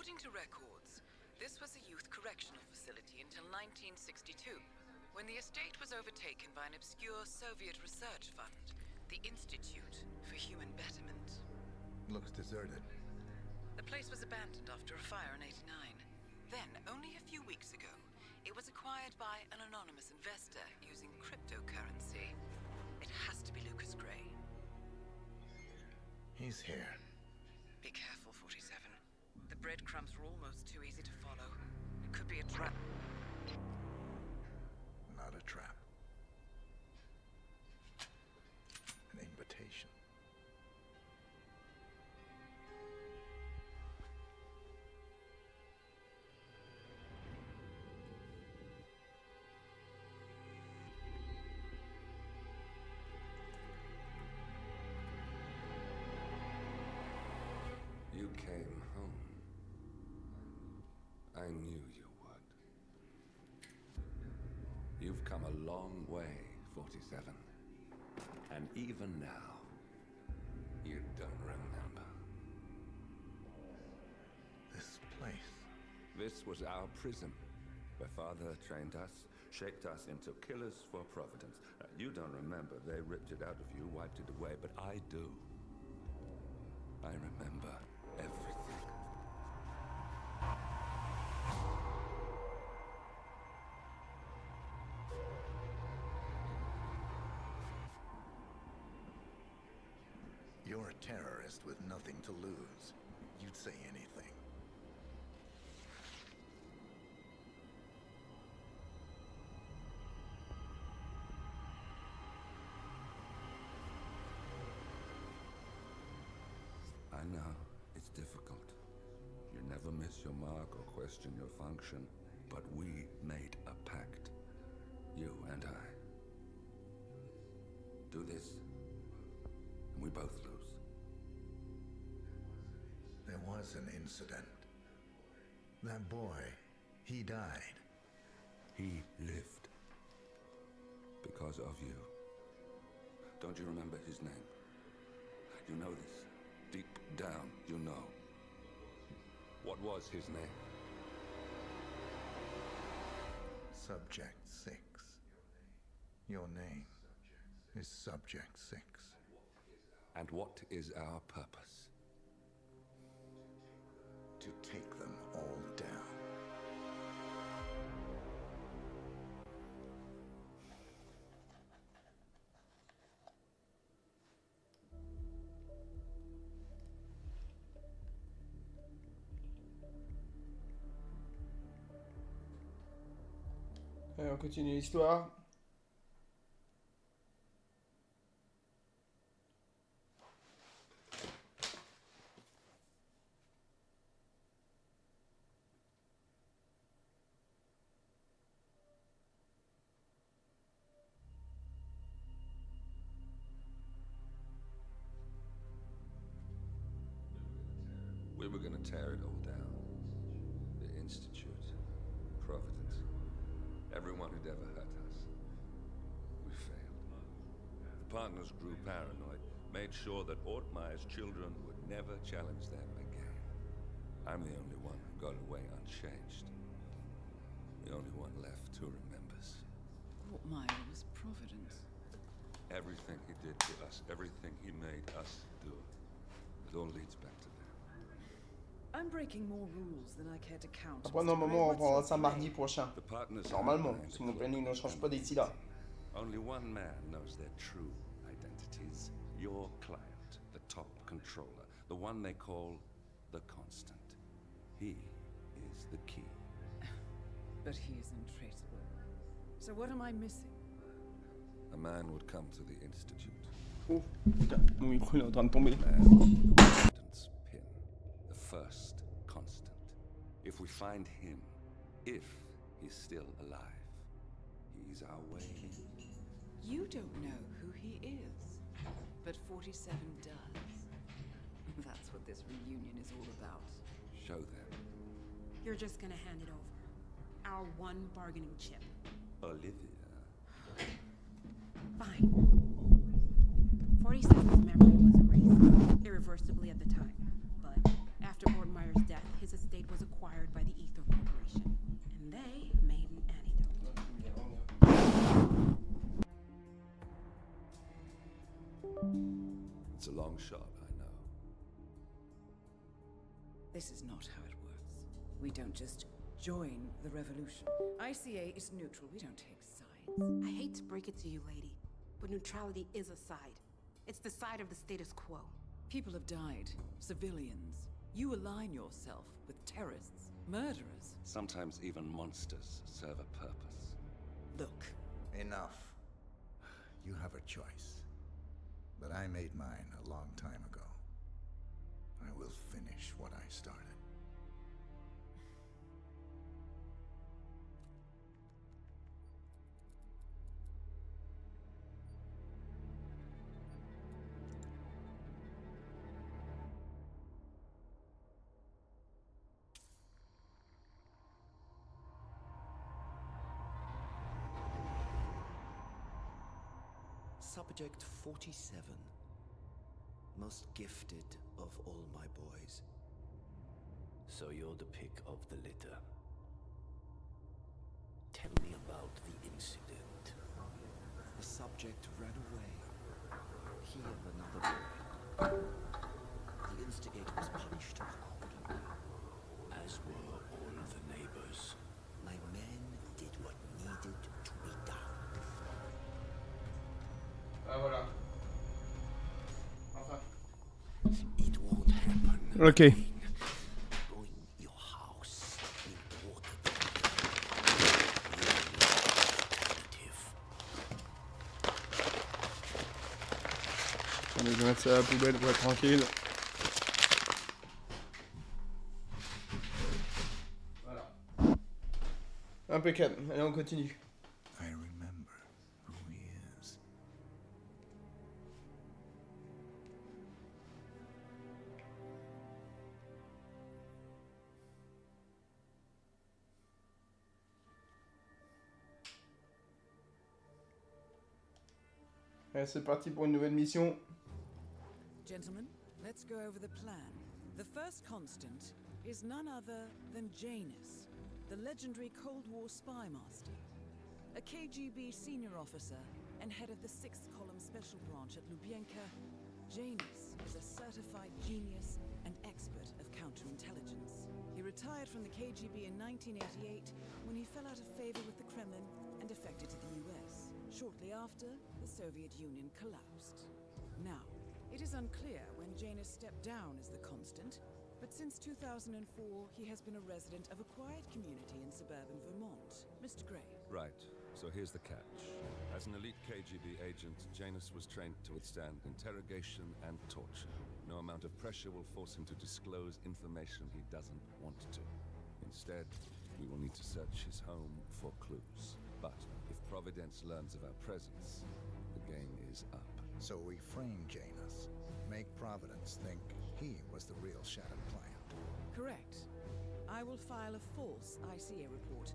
According to records, this was a youth correctional facility until 1962, when the estate was overtaken by an obscure Soviet research fund, the Institute for Human Betterment. Looks deserted. The place was abandoned after a fire in '89. Then, only a few weeks ago, it was acquired by an anonymous investor using cryptocurrency. It has to be Lucas Gray. He's here. Be careful, 47. The breadcrumbs were almost too easy to follow. It could be a trap. Not a trap. An invitation. You came home. I knew you would. You've come a long way, 47. And even now, you don't remember. This place. This was our prison, where Father trained us, shaped us into killers for Providence. You don't remember. They ripped it out of you, wiped it away, but I do. I remember everything. You're a terrorist with nothing to lose. You'd say anything. I know, it's difficult. You never miss your mark or question your function, but we made a pact. You and I. Do this, and we both lose. There was an incident. That boy, he died. He lived. Because of you. Don't you remember his name? You know this. Deep down, you know. What was his name? Subject 6. Your name is Subject 6. And what is our purpose? To take them all down. Allez, on continue l'histoire. We were going to tear it all down. The Institute, Providence, everyone who'd ever hurt us. We failed. The partners grew paranoid, made sure that Ortmeyer's children would never challenge them again. I'm the only one who got away unchanged. The only one left who remembers. Ortmeyer was Providence. Everything he did to us, everything he made us do, it all leads back to that. I'm breaking more rules than I care to count. Après, normalement, on prendra ça mardi prochain. The partners Normalement, si mon planning ne change pas d'ici là. Only one man knows their true identities. Your client, the top controller, the one they call the Constant. He is the key. But he is untraceable. So what am I missing? A man would come to the Institute. Oh, putain, mon micro il est en train de tomber. Man with the Constant's pin. The first Constant. If we find him, if he's still alive, he's our way in. You don't know who he is, but 47 does. That's what this reunion is all about. Show them. You're just gonna hand it over. Our one bargaining chip. Olivia. Fine. 47's memory was erased, irreversibly at the time. But after Ortmeyer's death, his estate was It's a long shot, I know. This is not how it works. We don't just join the revolution. ICA is neutral. We don't take sides. I hate to break it to you, lady, but neutrality is a side. It's the side of the status quo. People have died. Civilians. You align yourself with terrorists, murderers. Sometimes even monsters serve a purpose. Look, Enough. You have a choice. But I made mine a long time ago. I will finish what I started. Subject 47. Most gifted of all my boys. So you're the pick of the litter. Tell me about the incident. The subject ran away. He and another boy. The instigator was punished accordingly, as were all the neighbors. My men did what needed to be done. Ah voilà. Enfin. It won't happen. Ok. Going your house in order On je vais mettre ça à la poubelle pour être tranquille. Voilà. Impeccable. Allez, on continue. I remember who he is. Allez, c'est parti pour une nouvelle mission. gentlemen, let's go over the plan. The first constant is none other than Janus, the legendary Cold War spy master. A KGB senior officer and head of the 6th Column Special Branch at Lubyanka, Janus is a certified genius and expert of counterintelligence. He retired from the KGB in 1988 when he fell out of favor with the Kremlin and defected to the US. Shortly after, the Soviet Union collapsed. Now, it is unclear when Janus stepped down as the constant, but since 2004, he has been a resident of a quiet community in suburban Vermont. Mr. Gray. Right, so here's the catch. As an elite KGB agent, Janus was trained to withstand interrogation and torture. No amount of pressure will force him to disclose information he doesn't want to. Instead, we will need to search his home for clues. But if Providence learns of our presence, the game is up. So we frame Janus, make Providence think he was the real shattered plan. Correct. I will file a false ICA report,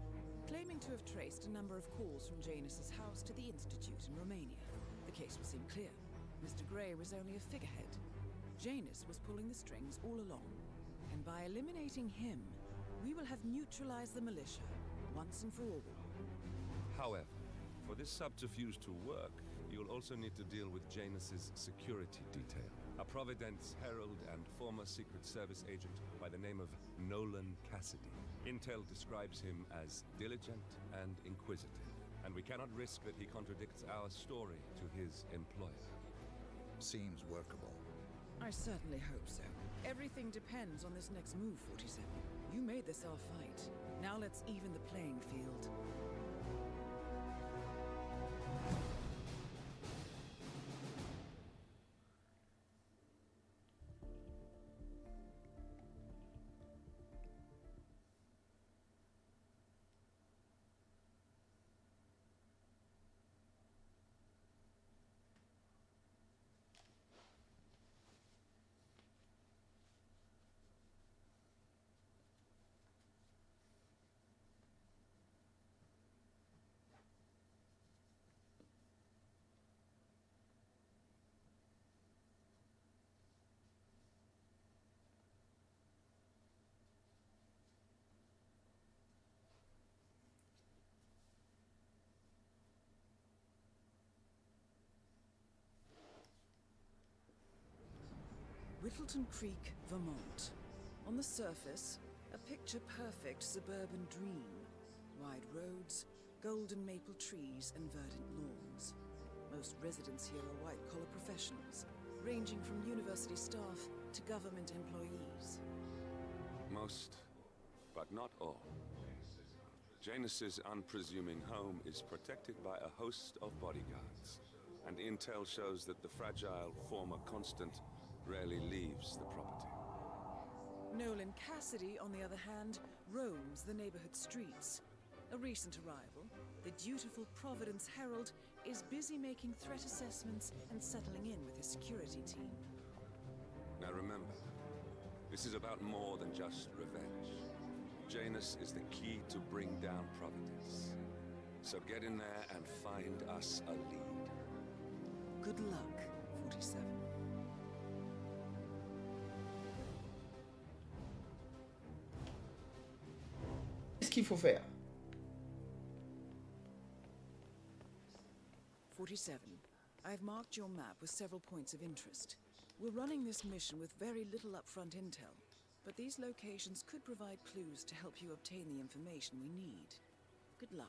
claiming to have traced a number of calls from Janus's house to the Institute in Romania. The case will seem clear. Mr. Gray was only a figurehead. Janus was pulling the strings all along. And by eliminating him, we will have neutralized the militia, once and for all. However, for this subterfuge to work, you'll also need to deal with Janus's security detail. A Providence herald and former Secret Service agent by the name of Nolan Cassidy. Intel describes him as diligent and inquisitive, and we cannot risk that he contradicts our story to his employer. Seems workable. I certainly hope so. Everything depends on this next move, 47. You made this our fight. Now let's even the playing field. Whittleton Creek, Vermont. On the surface, a picture-perfect suburban dream. Wide roads, golden maple trees, and verdant lawns. Most residents here are white-collar professionals, ranging from university staff to government employees. Most, but not all. Janus's unpresuming home is protected by a host of bodyguards, and intel shows that the fragile former constant rarely leaves the property. Nolan Cassidy, on the other hand, roams the neighborhood streets. A recent arrival, the dutiful Providence Herald is busy making threat assessments and settling in with his security team. Now remember, this is about more than just revenge. Janus is the key to bring down Providence. So get in there and find us a lead. Good luck, 47. Qu'est-ce qu'il faut faire? 47. I've marked your map with several points of interest. We're running this mission with very little upfront intel, but these locations could provide clues to help you obtain the information we need. Good luck.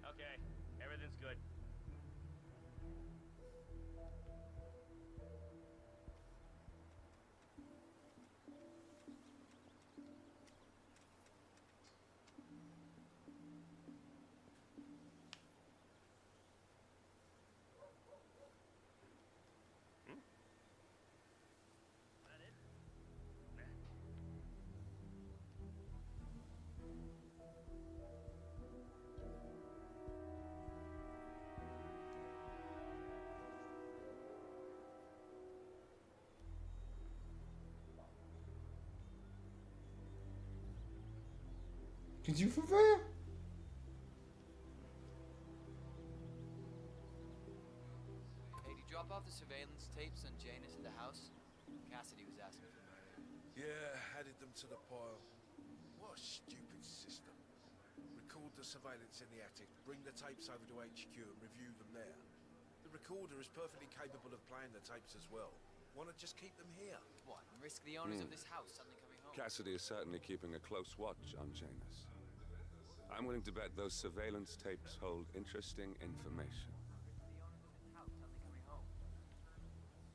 Okay, everything's good. That it? Qu'est-ce qu'il faut faire? Hey, did you drop off the surveillance tapes on Janus at the house? Cassidy was asking for me. Yeah, added them to the pile. What a stupid system. Record the surveillance in the attic, bring the tapes over to HQ and review them there. The recorder is perfectly capable of playing the tapes as well. Why not just keep them here? What, and risk the owners of this house suddenly coming home? Cassidy is certainly keeping a close watch on Janus. I'm willing to bet those surveillance tapes hold interesting information. The owners of this house suddenly coming home.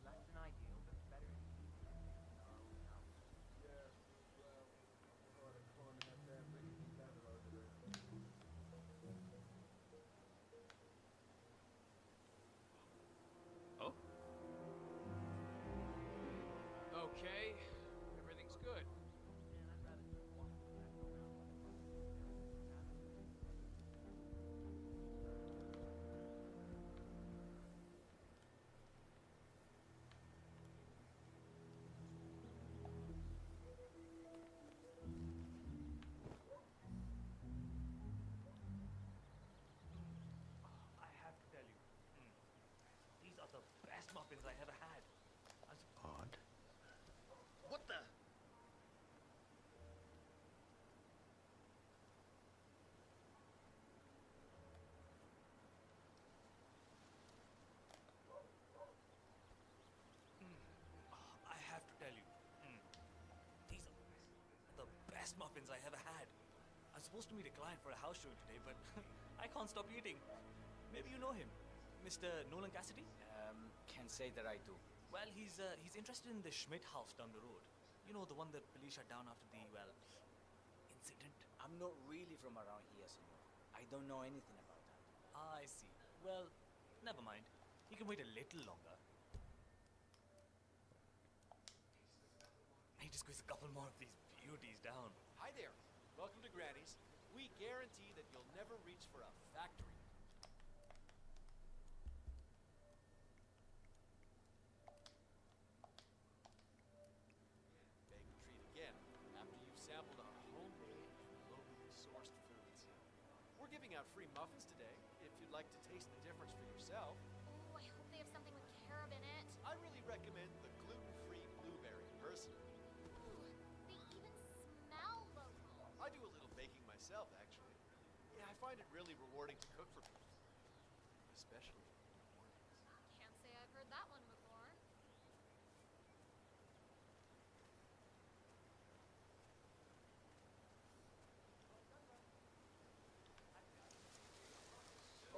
Less than ideal, but better than Oh? Okay, everything's good. I have to tell you, these are the best muffins I ever had. Odd. What the? I have to tell you, these are the best muffins I ever had. I'm supposed to meet a client for a house showing today, but I can't stop eating. Maybe you know him, Mr. Nolan Cassidy? Can't say that I do. Well, he's interested in the Schmidt house down the road. You know, the one that police shut down after the, well, incident. I'm not really from around here, senor. I don't know anything about that. I see. Well, never mind. He can wait a little longer. I need to squeeze a couple more of these beauties down. Hi there. Welcome to Granny's. We guarantee that you'll never reach for a factory. Beg a treat again after you've sampled our homemade and locally sourced giving out free muffins today, if you'd like to taste the difference for yourself. Oh, I hope they have something with carob in it. I really recommend the gluten-free blueberry, personally. Ooh, they even smell local. I do a little baking myself, actually. Yeah, I find it really rewarding to cook for people. Especially in the mornings. Can't say I've heard that one before.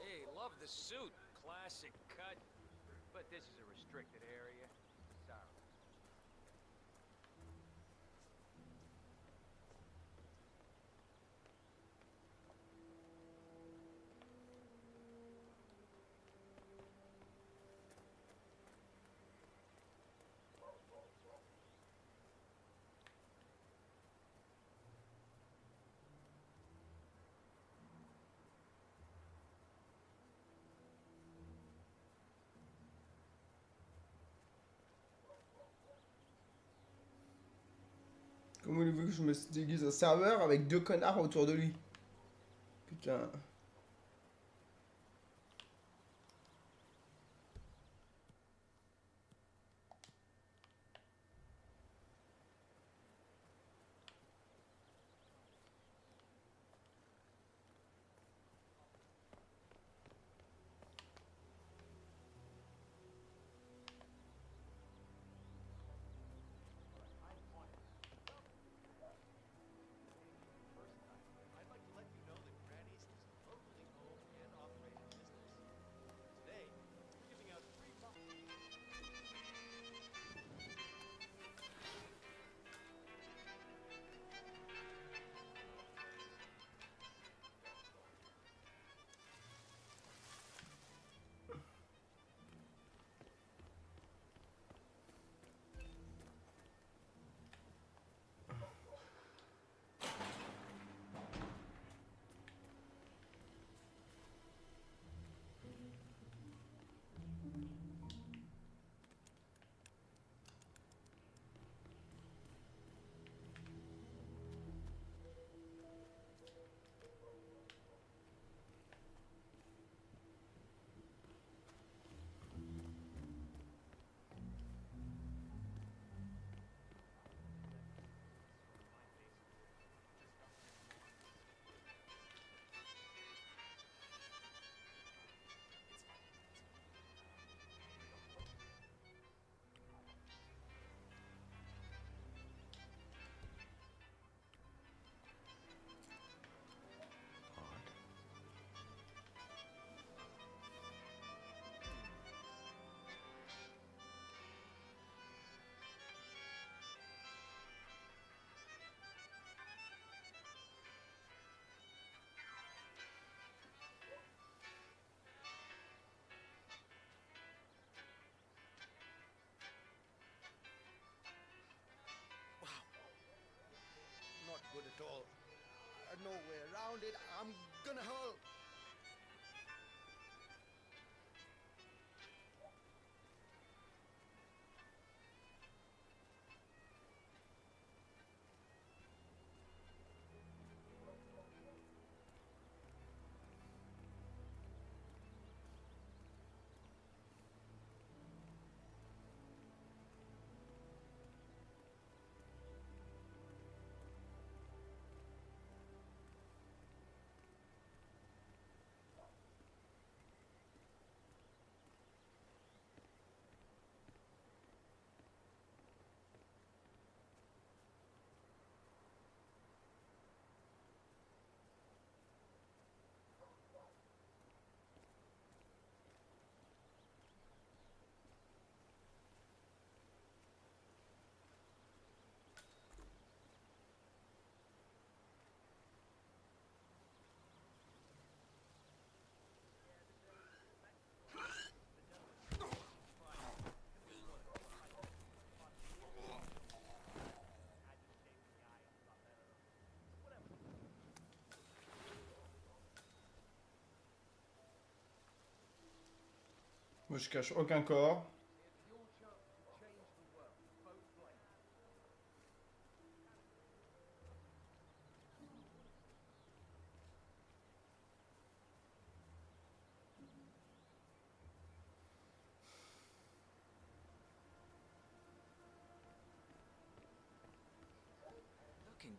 Hey, love the suit. Classic cut. But this is a restricted area. Sorry. Comment voulez-vous que je me déguise un serveur avec 2 connards autour de lui? Putain. I'd like to let you know that Granny's is a locally owned and operated business. Today, we're giving out free muffins. Not good at all. No way around it. I'm gonna hurl. Moi je cache aucun corps.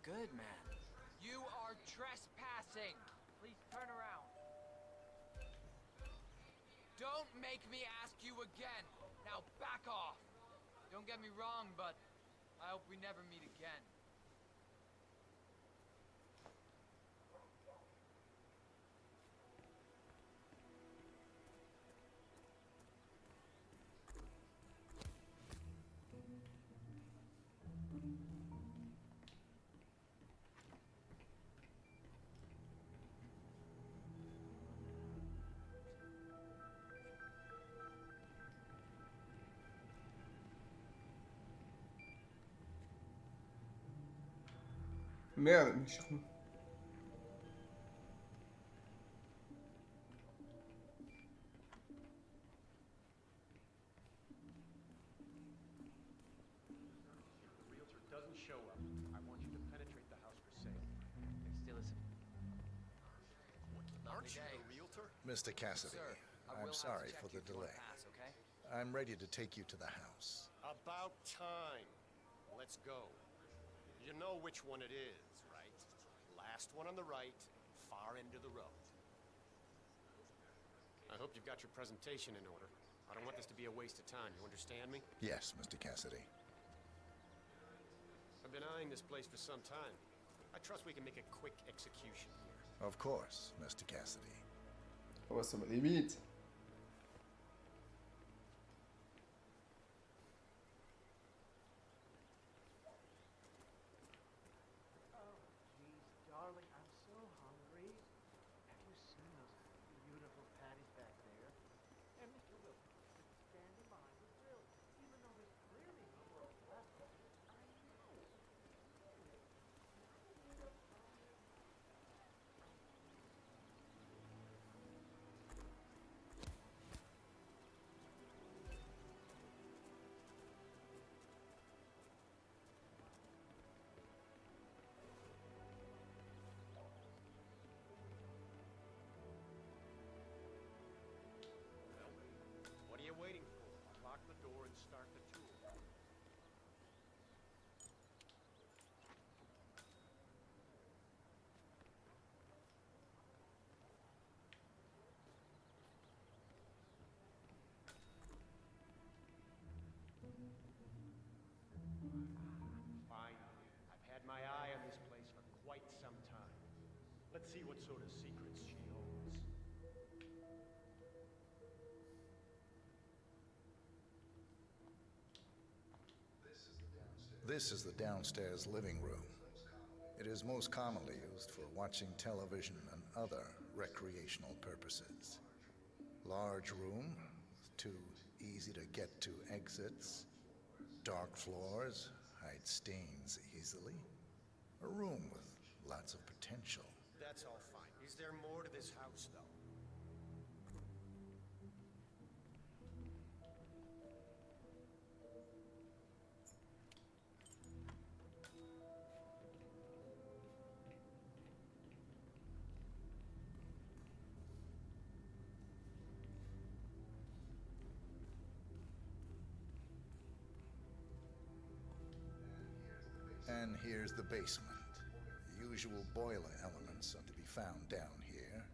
good, man. You are trespassing. Please turn around. Don't make me ask you again. Now back off. Don't get me wrong, but I hope we never meet again. Merde, mais je... Realtor doesn't show up. I want you to penetrate the house for sale. Still is. Aren't you the realtor? Mr. Cassidy, Sir, I I'm will have to sorry check for you the if you wanna delay. pass, okay? I'm ready to take you to the house. About time. Let's go. You know which one it is, right? Last one on the right, far end of the road. I hope you've got your presentation in order. I don't want this to be a waste of time, you understand me? Yes, Mr. Cassidy. I've been eyeing this place for some time. I trust we can make a quick execution here. Of course, Mr. Cassidy. Oh, ça va aller vite. Oh, jeez, darling, I'm so hungry. Have you seen those beautiful patties back there? And Mr. Wilson, standing behind the grill, even though there's clearly no more left. I know. What are you waiting for? Lock the door and start the tour. Finally, I've had my eye on this place for quite some time. Let's see what sort of secrets she holds. This is the downstairs living room. It is most commonly used for watching television and other recreational purposes. Large room with two easy-to-get-to exits. Dark floors hide stains easily. A room with lots of potential. That's all fine. Is there more to this house, though? And here's the basement. The usual boiler elements are to be found down here.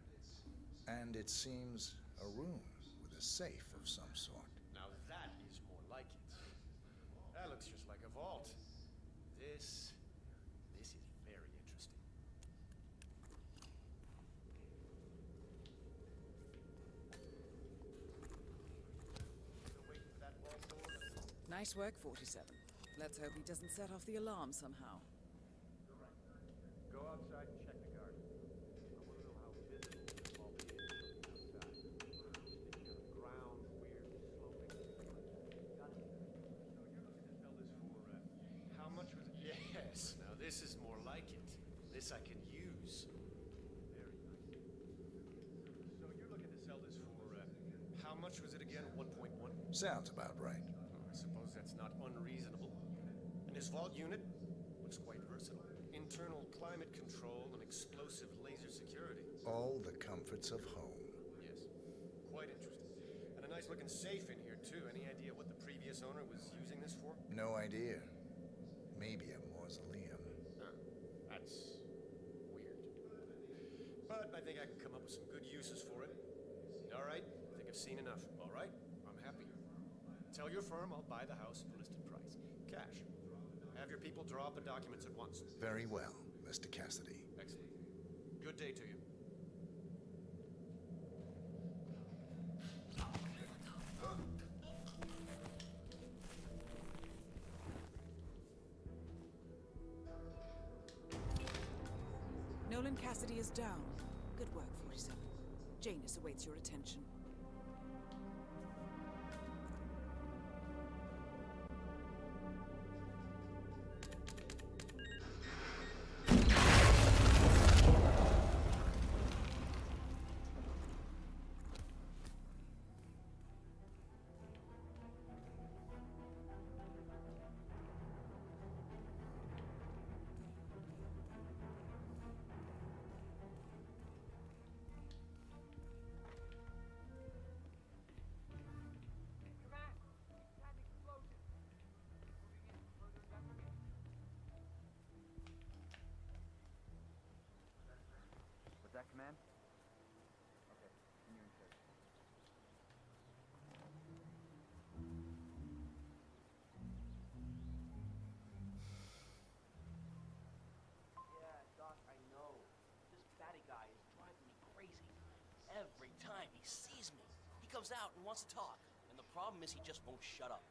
And it seems a room with a safe of some sort. Now that is more like it. That looks just like a vault. This is very interesting. Still waiting for that vault door? Nice work, 47. Let's hope he doesn't set off the alarm somehow. Go outside and check the garden. I want to know how visible this vault is outside. Sticking out of the ground, weird, sloping. Got it. So you're looking to sell this for, how much was it? Yes, now this is more like it. This I can use. Very nice. So you're looking to sell this for, how much was it again? 1.1? Sounds about right. I suppose that's not unreasonable. And his vault unit looks quite versatile. Internal climate control and explosive laser security. All the comforts of home. Yes, quite interesting. And a nice looking safe in here too. Any idea what the previous owner was using this for? No idea. Maybe a mausoleum. That's weird. But I think I can come up with some good uses for it. All right, I think I've seen enough. All right, I'm happy. Tell your firm I'll buy the house at listed price. Cash. Have your people draw up the documents at once. Very well, Mr. Cassidy. Excellent. Good day to you. Nolan Cassidy is down. Good work, 47. Janus awaits your attention. That command? Okay, continue in charge. Yeah, Doc, I know. This batty guy is driving me crazy. Every time he sees me, he comes out and wants to talk. And the problem is he just won't shut up.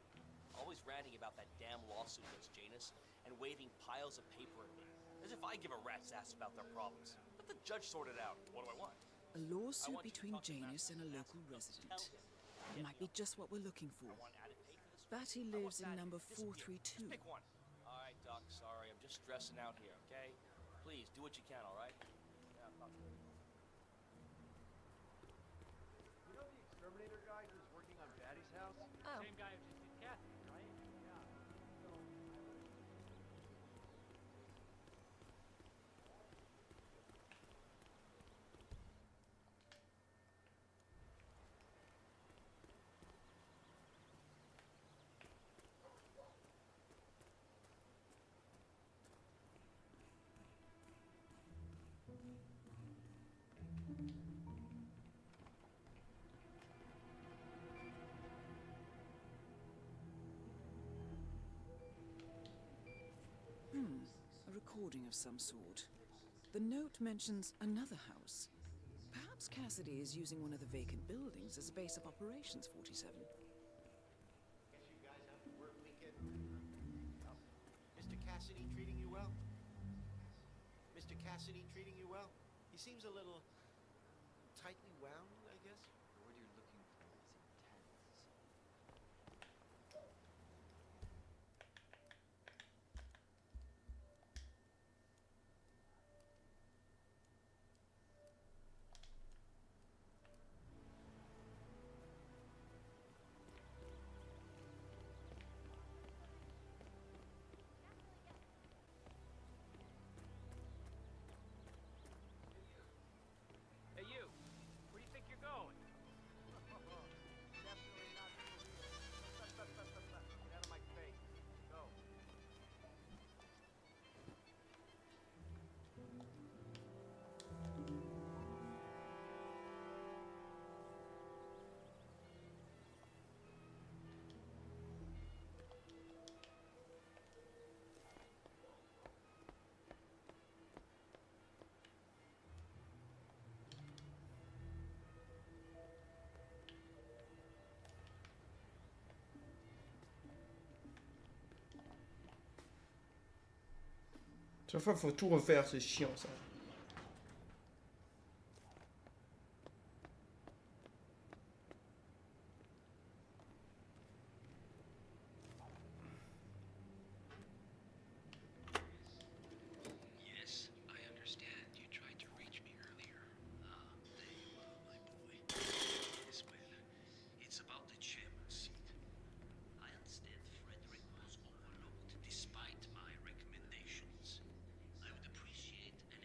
Always ranting about that damn lawsuit against Janus and waving piles of paper at me. As if I give a rat's ass about their problems. Let the judge sort it out. What do I want? A lawsuit between Janus and a local resident. It might be just what we're looking for. Batty lives in number 432. Just pick one. All right, Doc, sorry. I'm just stressing out here, okay? Please, do what you can, all right? Yeah, I'll talk to you. You know the exterminator guy who's working on Batty's house? Oh. Same guy who just did Kathy, right? Yeah. So, A recording of some sort. The note mentions another house. Perhaps Cassidy is using one of the vacant buildings as a base of operations, 47. Guess you guys have to work weekend. Mr. Cassidy treating you well? Mr. Cassidy treating you well? He seems a little tightly wound, I guess. The word you're looking for is intense. hey you, where do you think you're going? Definitely not through here. Get out of my face. Go. Chaque fois, faut tout refaire, c'est chiant ça. Yes, I understand. You tried to reach me earlier. There, my boy. Yes, well, it's about the chairman's seat. I understand Frederick was overlooked despite my recommendations. I would appreciate an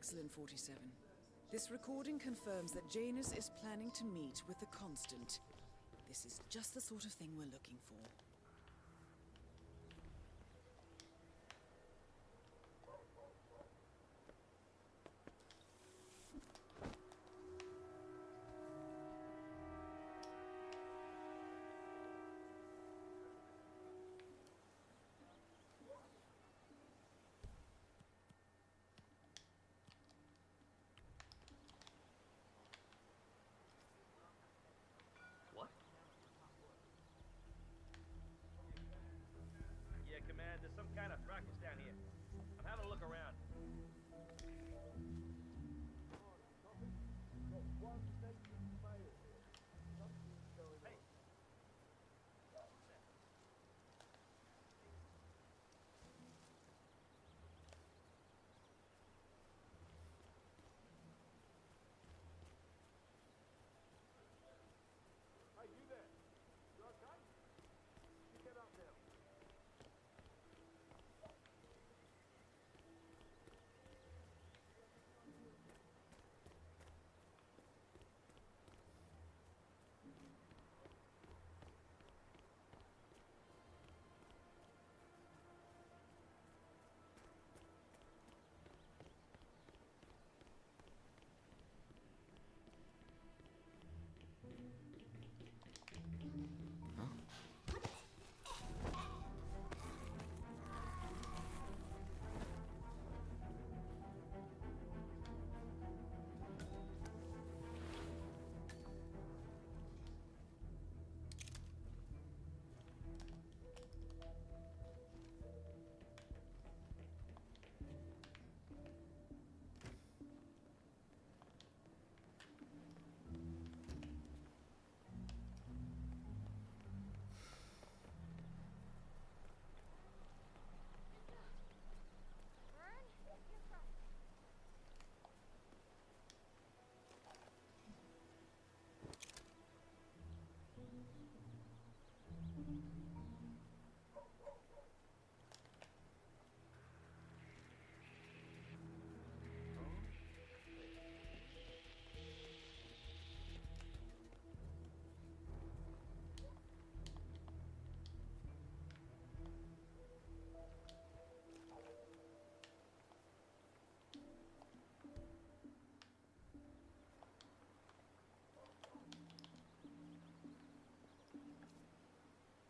Excellent, 47. This recording confirms that Janus is planning to meet with the Constant. This is just the sort of thing we're looking for. What? Yeah, Command, there's some kind of fracas down here. I'm having a look around. Hey. Hey, you there? You okay? You get up now.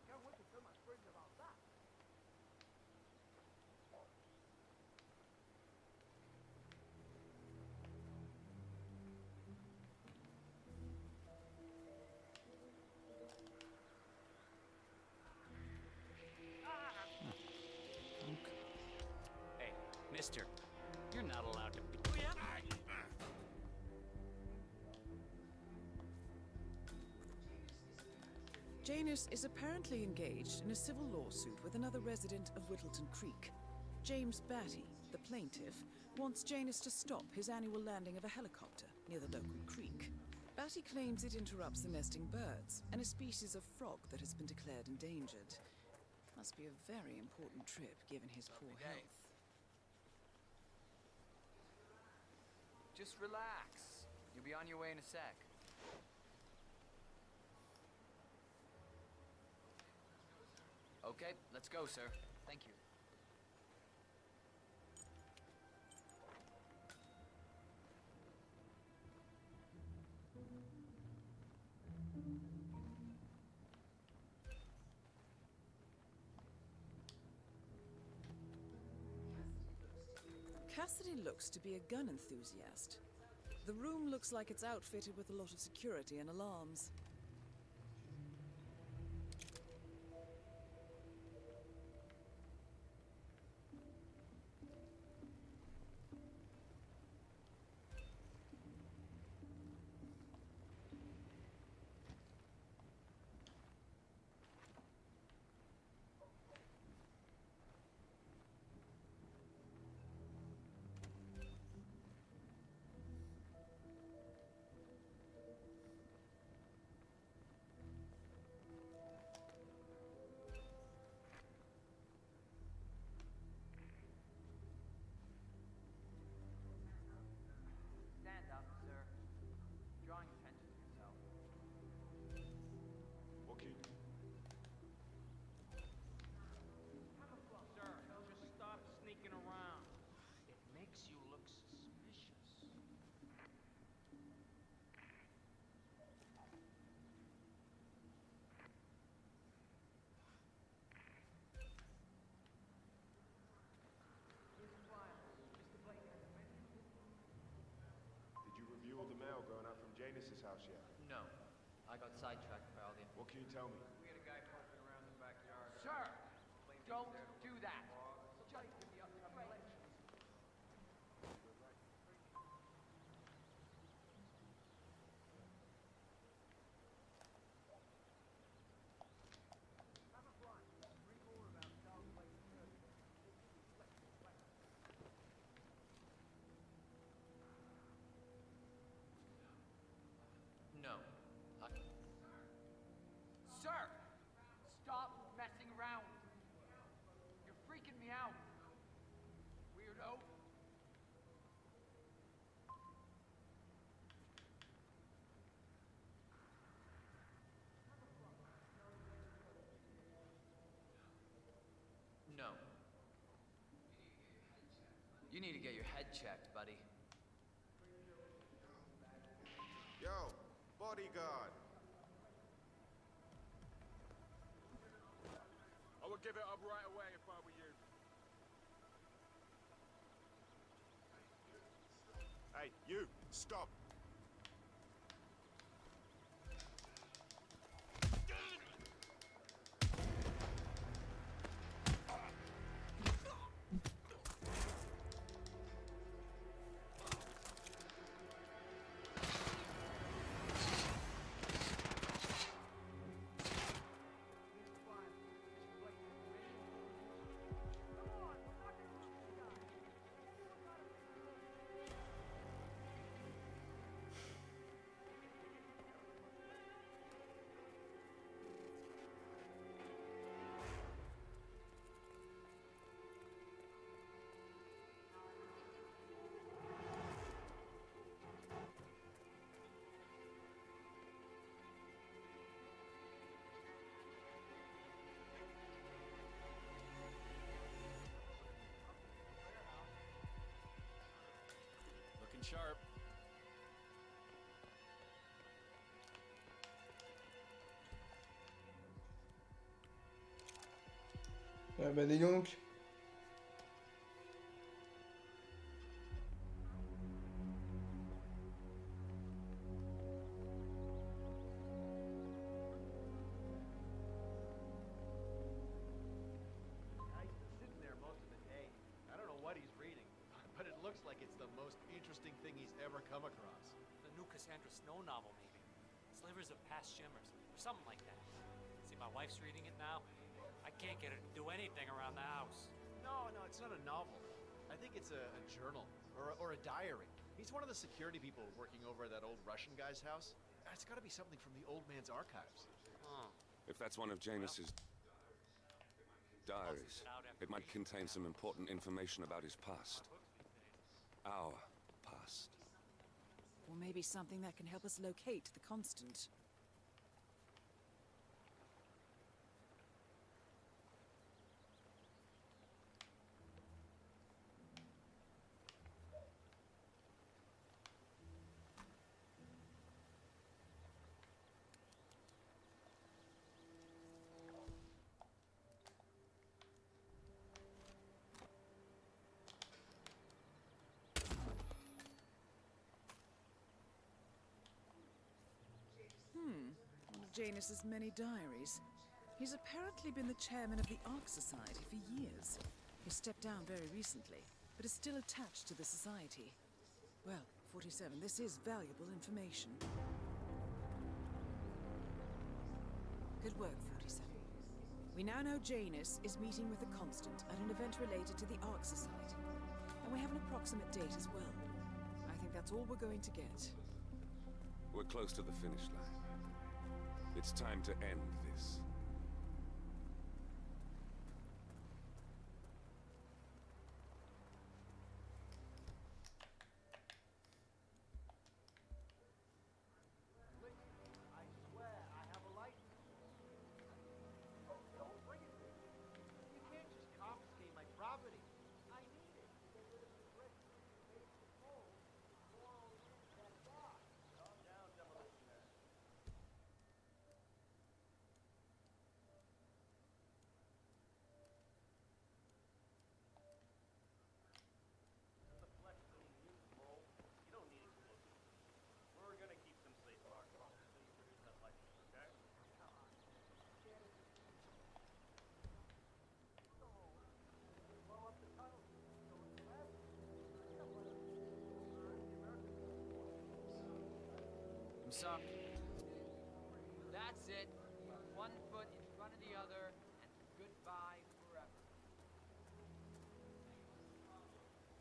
Can't wait to tell my friends about that. Hey, mister, you're not allowed to be. Janus is apparently engaged in a civil lawsuit with another resident of Whittleton Creek. James Batty, the plaintiff, wants Janus to stop his annual landing of a helicopter near the local creek. Batty claims it interrupts the nesting birds and a species of frog that has been declared endangered. Must be a very important trip given his poor health. Just relax. You'll be on your way in a sec. Okay, let's go, sir. Thank you. Cassidy looks to be a gun enthusiast. The room looks like it's outfitted with a lot of security and alarms. can you tell me? We had a guy parking around the backyard. Sir, don't do that. Just with the upcoming elections. No. Sir, stop messing around. You're freaking me out. Weirdo. No. You need to get your head checked, buddy. Yo, bodyguard. I would give it up right away if I were you. Hey, you, stop. Looking sharp. Ah bah dis donc. Guy's been sitting there most of the day. I don't know what he's reading, but it looks like it's the most interesting thing he's ever come across. The new Cassandra Snow novel, maybe. Slivers of Past Shimmers, or something like that. See, my wife's reading it now. I can't get her to do anything around the house. No, it's not a novel. I think it's a journal, or a diary. He's one of the security people working over at that old Russian guy's house. It's gotta be something from the old man's archives. Huh. If that's one of Janus's diaries, it might contain some important information about his past. Our past. Or maybe something that can help us locate the Constant. One of Janus's many diaries. He's apparently been the chairman of the Ark Society for years. He stepped down very recently, but is still attached to the society. Well, 47, this is valuable information. Good work, 47. We now know Janus is meeting with the Constant at an event related to the Ark Society. And we have an approximate date as well. I think that's all we're going to get. We're close to the finish line. It's time to end this. I swear I have a license. Don't bring it to me. You can't just confiscate my property. I need it to get rid of the threat to the home, moral, that box. Calm down, demolitioner. sorry. That's it. One foot in front of the other, and goodbye forever.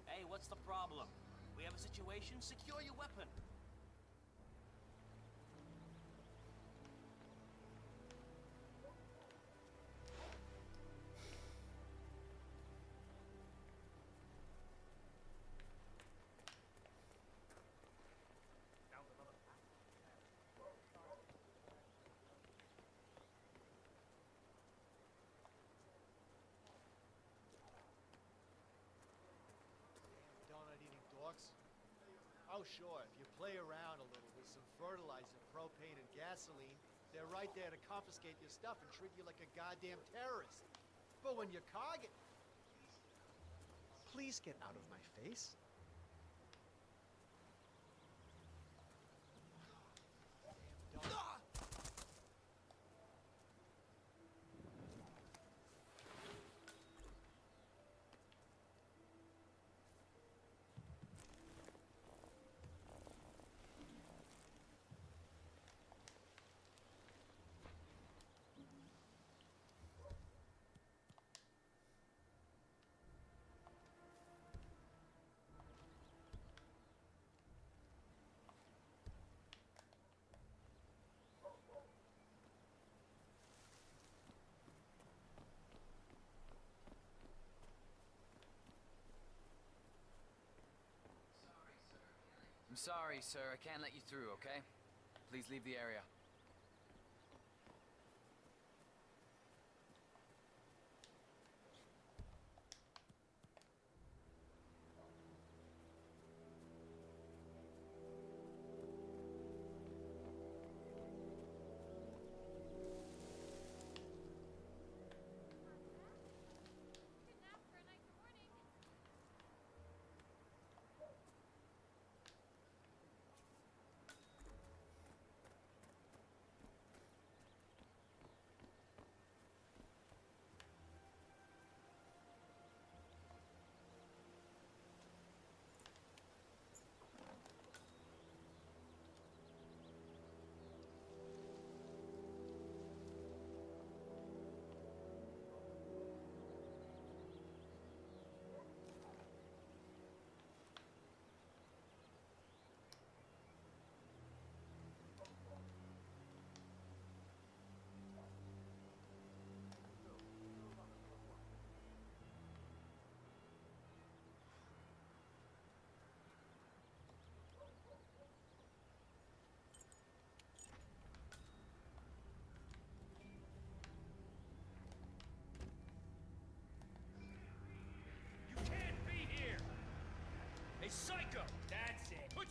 Hey, what's the problem? We have a situation? Secure your weapon. Donut-eating dorks. Oh, sure, if you play around a little with some fertilizer, propane, and gasoline, they're right there to confiscate your stuff and treat you like a goddamn terrorist. But when your car get... Please get out of my face. I'm sorry, sir. I can't let you through, okay? Please leave the area. A psycho! That's it! What?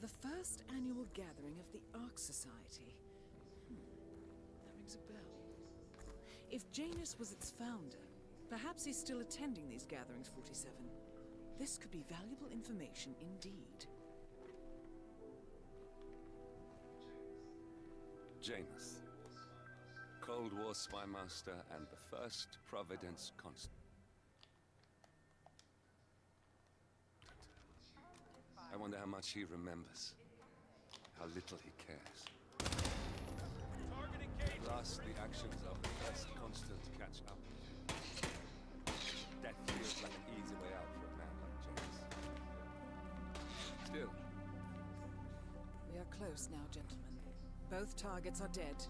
The first annual gathering of the Ark Society. That rings a bell. If Janus was its founder, perhaps he's still attending these gatherings, 47. This could be valuable information indeed. Janus, Cold War spy master and the first Providence constant. I wonder how much he remembers, how little he cares. At last, the actions of the first constant catch up. Death feels like an easy way out for a man like Janus. Still. We are close now, gentlemen. Both targets are dead.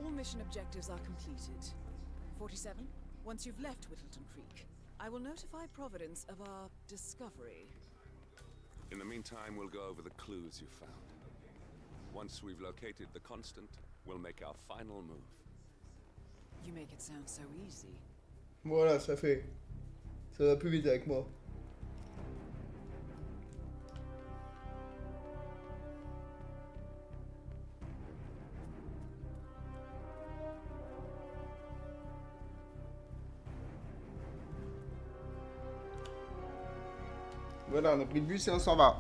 All mission objectives are completed. 47, Once you've left Whittleton Creek, I will notify Providence of our discovery. In the meantime, we'll go over the clues you found. Once we've located the constant, we'll make our final move. You make it sound so easy. Voilà, ça fait. Ça va plus vite avec moi. Voilà, on a pris le bus et on s'en va.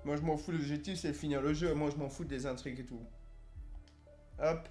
Moi je m'en fous, l'objectif c'est de finir le jeu, moi je m'en fous des intrigues et tout. Hop.